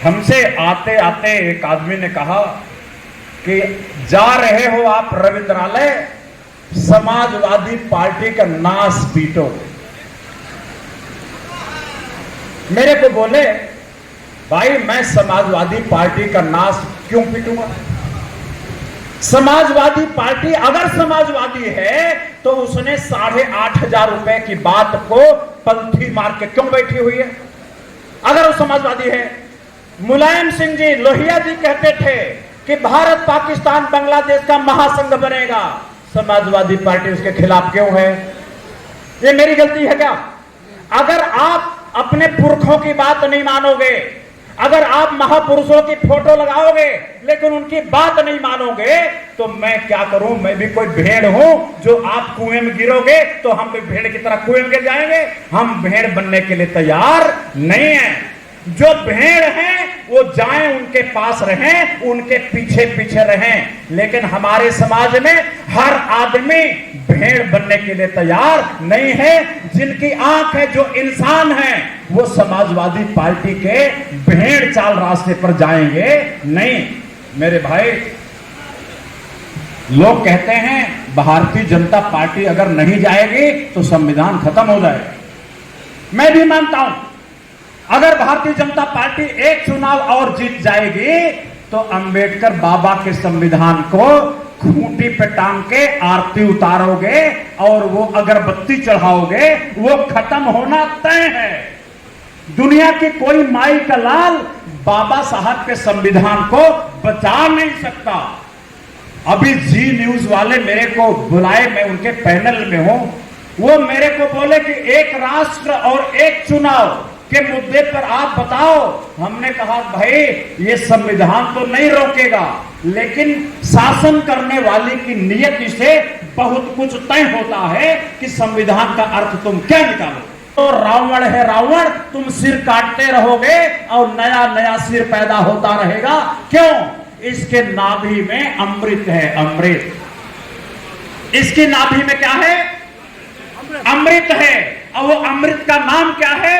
हमसे आते आते एक आदमी ने कहा कि जा रहे हो आप रविंद्रालय, समाजवादी पार्टी का नाश पीटो। मेरे को बोले, भाई मैं समाजवादी पार्टी का नाश क्यों पीटूंगा? समाजवादी पार्टी अगर समाजवादी है तो उसने 8,500 रुपए की बात को पलथी मार के क्यों बैठी हुई है? अगर वो समाजवादी है। मुलायम सिंह जी, लोहिया जी कहते थे कि भारत पाकिस्तान बांग्लादेश का महासंघ बनेगा, समाजवादी पार्टी उसके खिलाफ क्यों है? ये मेरी गलती है क्या? अगर आप अपने पुरखों की बात नहीं मानोगे, अगर आप महापुरुषों की फोटो लगाओगे लेकिन उनकी बात नहीं मानोगे, तो मैं क्या करूं? मैं भी कोई भेड़ हूं जो आप कुएं में गिरोगे तो हम भी भेड़ की तरह कुएं में गिर जाएंगे? हम भेड़ बनने के लिए तैयार नहीं हैं। जो भेड़ हैं वो जाएं, उनके पास रहें, उनके पीछे पीछे रहें। लेकिन हमारे समाज में हर आदमी भेड़ बनने के लिए तैयार नहीं है। जिनकी आंख है, जो इंसान है, वो समाजवादी पार्टी के भेड़ चाल रास्ते पर जाएंगे नहीं। मेरे भाई, लोग कहते हैं भारतीय जनता पार्टी अगर नहीं जाएगी तो संविधान खत्म हो जाएगा। मैं भी मानता हूं, अगर भारतीय जनता पार्टी एक चुनाव और जीत जाएगी तो अंबेडकर बाबा के संविधान को खूंटी पे टांग के आरती उतारोगे और वो अगरबत्ती चढ़ाओगे, वो खत्म होना तय है। दुनिया की कोई माई का लाल बाबा साहब के संविधान को बचा नहीं सकता। अभी जी न्यूज वाले मेरे को बुलाए, मैं उनके पैनल में हूं, वो मेरे को बोले कि एक राष्ट्र और एक चुनाव के मुद्दे पर आप बताओ। हमने कहा भाई ये संविधान तो नहीं रोकेगा, लेकिन शासन करने वाले की नियति से बहुत कुछ तय होता है कि संविधान का अर्थ तुम क्या निकालो। तो रावण है रावण, तुम सिर काटते रहोगे और नया नया सिर पैदा होता रहेगा। क्यों? इसके नाभि में अमृत है, अमृत। इसकी नाभि में क्या है? अमृत है। और वो अमृत का नाम क्या है?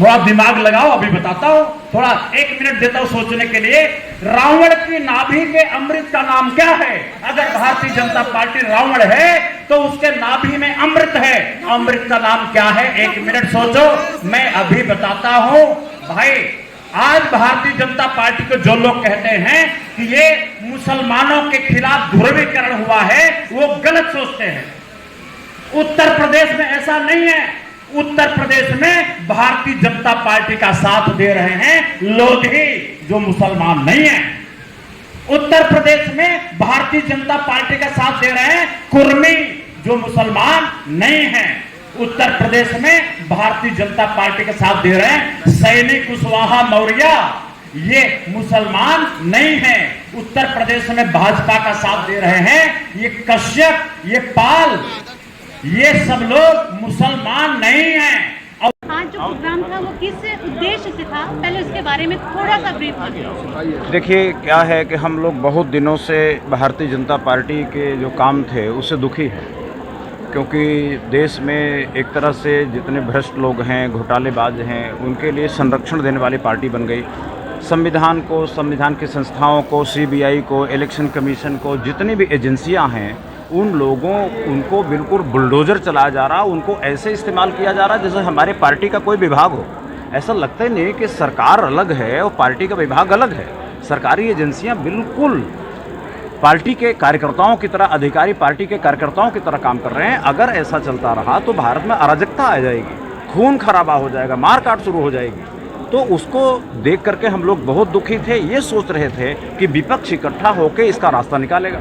थोड़ा दिमाग लगाओ, अभी बताता हूं। थोड़ा 1 मिनट देता हूं सोचने के लिए। रावण की नाभि के अमृत का नाम क्या है? अगर भारतीय जनता पार्टी रावण है तो उसके नाभि में अमृत है। अमृत का नाम क्या है? 1 मिनट सोचो, मैं अभी बताता हूं। भाई, आज भारतीय जनता पार्टी को जो लोग कहते हैं कि ये मुसलमानों के खिलाफ ध्रुवीकरण हुआ है, वो गलत सोचते हैं। उत्तर प्रदेश में ऐसा नहीं है। उत्तर प्रदेश में भारतीय जनता पार्टी का साथ दे रहे हैं लोग ही जो मुसलमान नहीं है। उत्तर प्रदेश में भारतीय जनता पार्टी का साथ दे रहे हैं कुर्मी, जो मुसलमान नहीं है। उत्तर प्रदेश में भारतीय जनता पार्टी का साथ दे रहे हैं सैनी कुशवाहा मौर्य, ये मुसलमान नहीं है। उत्तर प्रदेश में भाजपा का साथ दे रहे हैं ये कश्यप, ये पाल, ये सब लोग मुसलमान नहीं हैं। आज जो प्रोग्राम था वो किस उद्देश्य से था, पहले उसके बारे में थोड़ा सा ब्रीफ करिए। देखिए, क्या है कि हम लोग बहुत दिनों से भारतीय जनता पार्टी के जो काम थे उससे दुखी हैं, क्योंकि देश में एक तरह से जितने भ्रष्ट लोग हैं, घोटालेबाज हैं, उनके लिए संरक्षण देने वाली पार्टी बन गई। संविधान को, संविधान की संस्थाओं को, CBI को, इलेक्शन कमीशन को, जितनी भी एजेंसियां हैं, उन लोगों उनको बिल्कुल बुलडोजर चलाया जा रहा, उनको ऐसे इस्तेमाल किया जा रहा जैसे हमारे पार्टी का कोई विभाग हो। ऐसा लगता ही नहीं कि सरकार अलग है और पार्टी का विभाग अलग है। सरकारी एजेंसियां बिल्कुल पार्टी के कार्यकर्ताओं की तरह, अधिकारी पार्टी के कार्यकर्ताओं की तरह काम कर रहे हैं। अगर ऐसा चलता रहा तो भारत में अराजकता आ जाएगी, खून खराबा हो जाएगा, मारकाट शुरू हो जाएगी। तो उसको देख करके हम लोग बहुत दुखी थे। ये सोच रहे थे कि विपक्ष इकट्ठा होकर इसका रास्ता निकालेगा।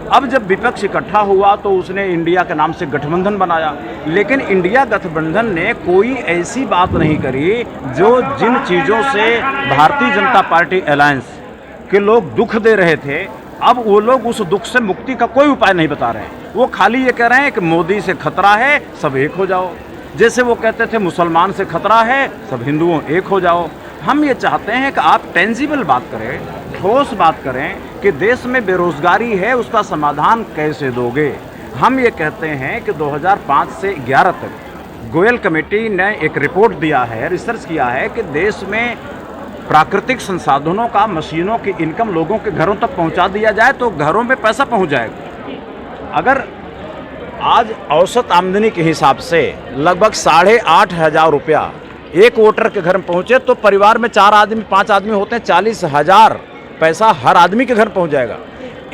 अब जब विपक्ष इकट्ठा हुआ तो उसने इंडिया के नाम से गठबंधन बनाया, लेकिन इंडिया गठबंधन ने कोई ऐसी बात नहीं करी जो जिन चीज़ों से भारतीय जनता पार्टी अलायंस के लोग दुख दे रहे थे, अब वो लोग उस दुख से मुक्ति का कोई उपाय नहीं बता रहे हैं। वो खाली ये कह रहे हैं कि मोदी से खतरा है, सब एक हो जाओ। जैसे वो कहते थे मुसलमान से खतरा है, सब हिंदुओं एक हो जाओ। हम ये चाहते हैं कि आप टेंजिबल बात करें, ठोस बात करें कि देश में बेरोजगारी है, उसका समाधान कैसे दोगे। हम ये कहते हैं कि 2005 से 11 तक गोयल कमेटी ने एक रिपोर्ट दिया है, रिसर्च किया है कि देश में प्राकृतिक संसाधनों का, मशीनों की इनकम लोगों के घरों तक पहुंचा दिया जाए तो घरों में पैसा पहुंच जाएगा। अगर आज औसत आमदनी के हिसाब से लगभग 8,500 रुपया एक वोटर के घर में पहुंचे तो परिवार में 4 आदमी 5 आदमी होते हैं, 40,000 पैसा हर आदमी के घर पहुंच जाएगा।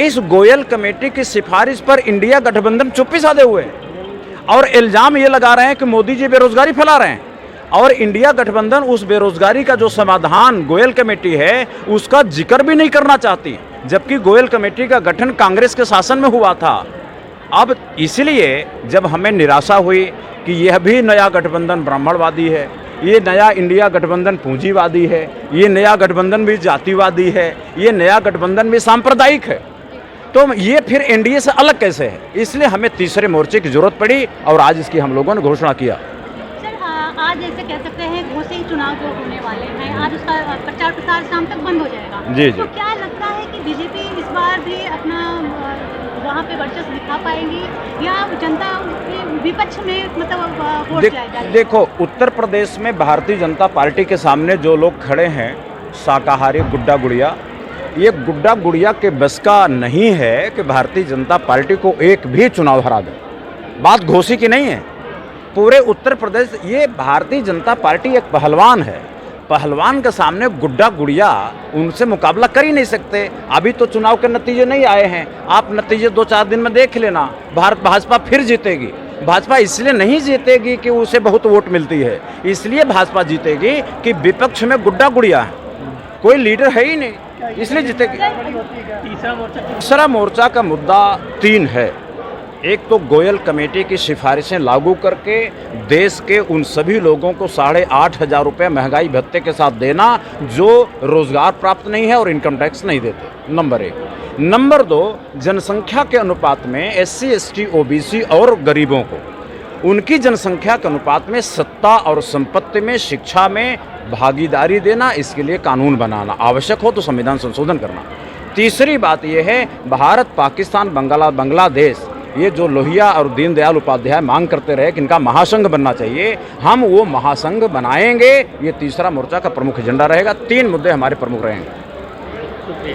इस गोयल कमेटी की सिफारिश पर इंडिया गठबंधन चुप्पी साधे हुए हैं और इल्जाम ये लगा रहे हैं कि मोदी जी बेरोजगारी फैला रहे हैं और इंडिया गठबंधन उस बेरोजगारी का जो समाधान गोयल कमेटी है उसका जिक्र भी नहीं करना चाहती, जबकि गोयल कमेटी का गठन कांग्रेस के शासन में हुआ था। अब इसलिए जब हमें निराशा हुई कि यह भी नया गठबंधन ब्राह्मणवादी है, ये नया इंडिया गठबंधन पूंजीवादी है, ये नया गठबंधन भी जातिवादी है, ये नया गठबंधन भी सांप्रदायिक है, तो ये फिर एनडीए से अलग कैसे है? इसलिए हमें तीसरे मोर्चे की जरूरत पड़ी और आज इसकी हम लोगों ने घोषणा किया। सर, आज जैसे कह सकते हैं घोषित चुनाव जो होने वाले हैं, आज उसका प्रचार प्रसार शाम तक बंद हो जाएगा। जी। तो क्या लगता है कि बीजेपी इस बार भी अपना वहाँ पे वर्चस्व दिखा पाएंगी या जनता के विपक्ष में मतलब वोट जाएगा? देखो, उत्तर प्रदेश में भारतीय जनता पार्टी के सामने जो लोग खड़े हैं, शाकाहारी गुड्डा गुड़िया, ये गुड्डा गुड़िया के बस का नहीं है कि भारतीय जनता पार्टी को एक भी चुनाव हरा दे। बात घोषी की नहीं है। पूरे उत्तर प्रदेश, ये भारतीय जनता पार्टी एक पहलवान है, पहलवान के सामने गुड्डा गुड़िया उनसे मुकाबला कर ही नहीं सकते। अभी तो चुनाव के नतीजे नहीं आए हैं, आप नतीजे 2-4 दिन में देख लेना। भाजपा फिर जीतेगी। भाजपा इसलिए नहीं जीतेगी कि उसे बहुत वोट मिलती है, इसलिए भाजपा जीतेगी कि विपक्ष में गुड्डा गुड़िया है, कोई लीडर है ही नहीं, इसलिए जीतेगी। तीसरा मोर्चा का मुद्दा 3 है। एक तो गोयल कमेटी की सिफारिशें लागू करके देश के उन सभी लोगों को 8,500 रुपये महंगाई भत्ते के साथ देना जो रोजगार प्राप्त नहीं है और इनकम टैक्स नहीं देते, नंबर 1। नंबर 2, जनसंख्या के अनुपात में SC, ST, OBC और गरीबों को उनकी जनसंख्या के अनुपात में सत्ता और संपत्ति में, शिक्षा में भागीदारी देना, इसके लिए कानून बनाना, आवश्यक हो तो संविधान संशोधन करना। तीसरी बात यह है, भारत, पाकिस्तान, बांग्लादेश, ये जो लोहिया और दीनदयाल उपाध्याय मांग करते रहे कि इनका महासंघ बनना चाहिए, हम वो महासंघ बनाएंगे। ये तीसरा मोर्चा का प्रमुख एजेंडा रहेगा। 3 मुद्दे हमारे प्रमुख रहेंगे।